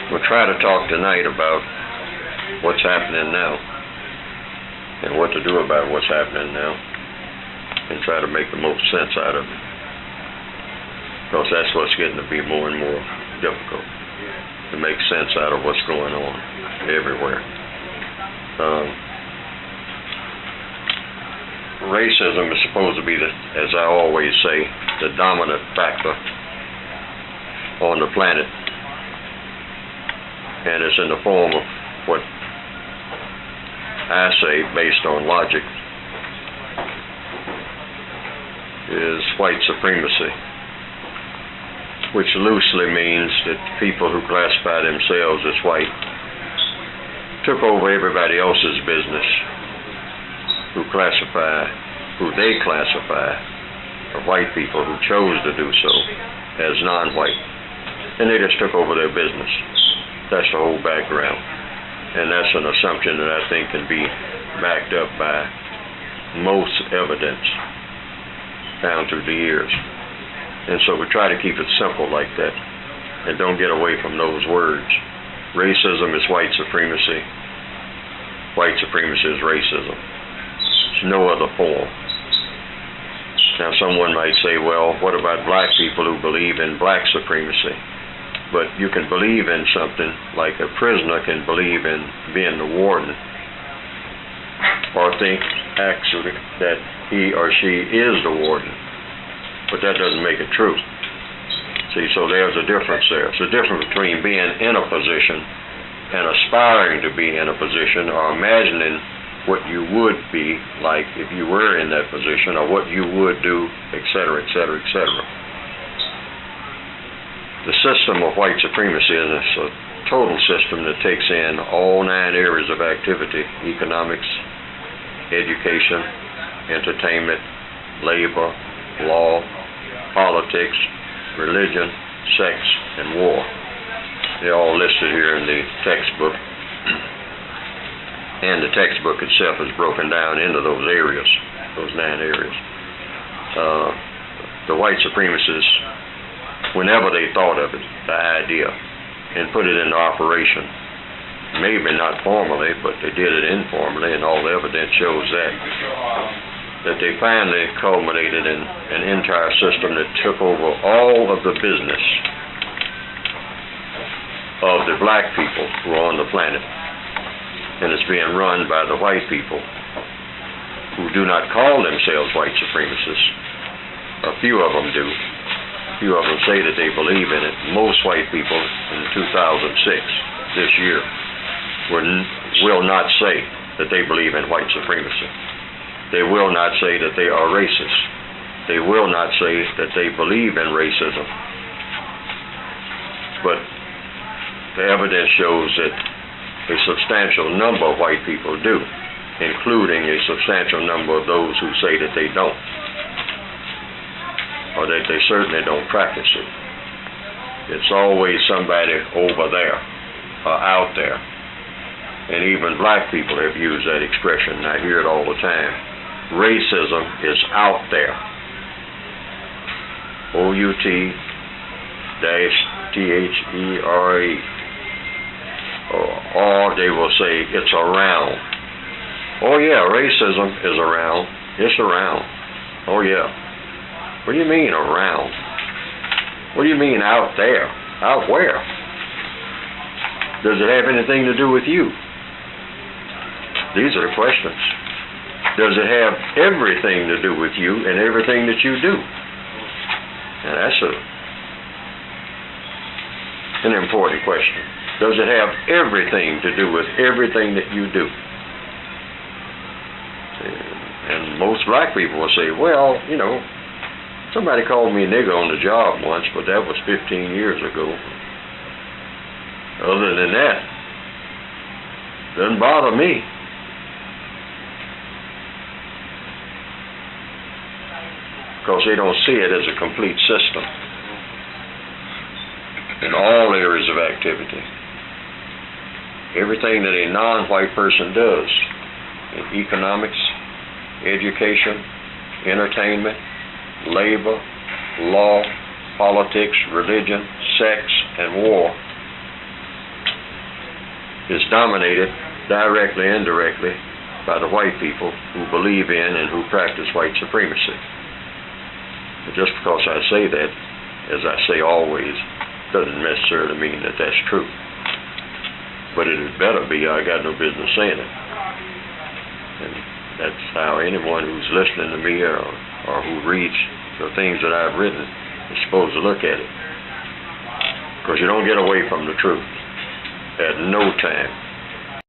We'll try to talk tonight about what's happening now and what to do about what's happening now and try to make the most sense out of it. Because that's what's getting to be more and more difficult, to make sense out of what's going on everywhere. Racism is supposed to be, as I always say, the dominant factor on the planet. And it's in the form of what I say, based on logic, is white supremacy, which loosely means that people who classify themselves as white took over everybody else's business, who they classify are white people who chose to do so as non-white, and they just took over their business. That's the whole background, and that's an assumption that I think can be backed up by most evidence down through the years. And so we try to keep it simple like that and don't get away from those words. Racism is white supremacy. White supremacy is racism. There's no other form. Now someone might say, well, what about black people who believe in black supremacy? But you can believe in something like a prisoner can believe in being the warden, or think actually that he or she is the warden. But that doesn't make it true. See, so there's a difference there. It's a difference between being in a position and aspiring to be in a position, or imagining what you would be like if you were in that position, or what you would do, etc., etc., etc. The system of white supremacy is a total system that takes in all 9 areas of activity: economics, education, entertainment, labor, law, politics, religion, sex, and war. They're all listed here in the textbook. And the textbook itself is broken down into those areas, those 9 areas. The white supremacists, whenever they thought of it, the idea, and put it into operation, maybe not formally, but they did it informally, and all the evidence shows that they finally culminated in an entire system that took over all of the business of the black people who are on the planet. And it's being run by the white people who do not call themselves white supremacists. A few of them do. A few of them say that they believe in it. Most white people in 2006, this year, will not say that they believe in white supremacy. They will not say that they are racist. They will not say that they believe in racism. But the evidence shows that a substantial number of white people do, including a substantial number of those who say that they don't, or that they certainly don't practice it. It's always somebody over there, or out there. And even black people have used that expression, and I hear it all the time. Racism is out there. O-U-T-T-H-E-R-E. Or they will say it's around. Oh yeah, racism is around. It's around. Oh yeah. What do you mean around? What do you mean out there? Out where? Does it have anything to do with you? These are the questions. Does it have everything to do with you and everything that you do? And that's an important question. Does it have everything to do with everything that you do? And most black people will say, well, you know, somebody called me a nigger on the job once, but that was 15 years ago. Other than that, doesn't bother me. Because they don't see it as a complete system in all areas of activity. Everything that a non-white person does in economics, education, entertainment, labor, law, politics, religion, sex, and war is dominated directly and indirectly by the white people who believe in and who practice white supremacy. But just because I say that, as I say always, doesn't necessarily mean that that's true. But it had better be. I got no business saying it. And that's how anyone who's listening to me or who reads the things that I've written is supposed to look at it. Because you don't get away from the truth at no time.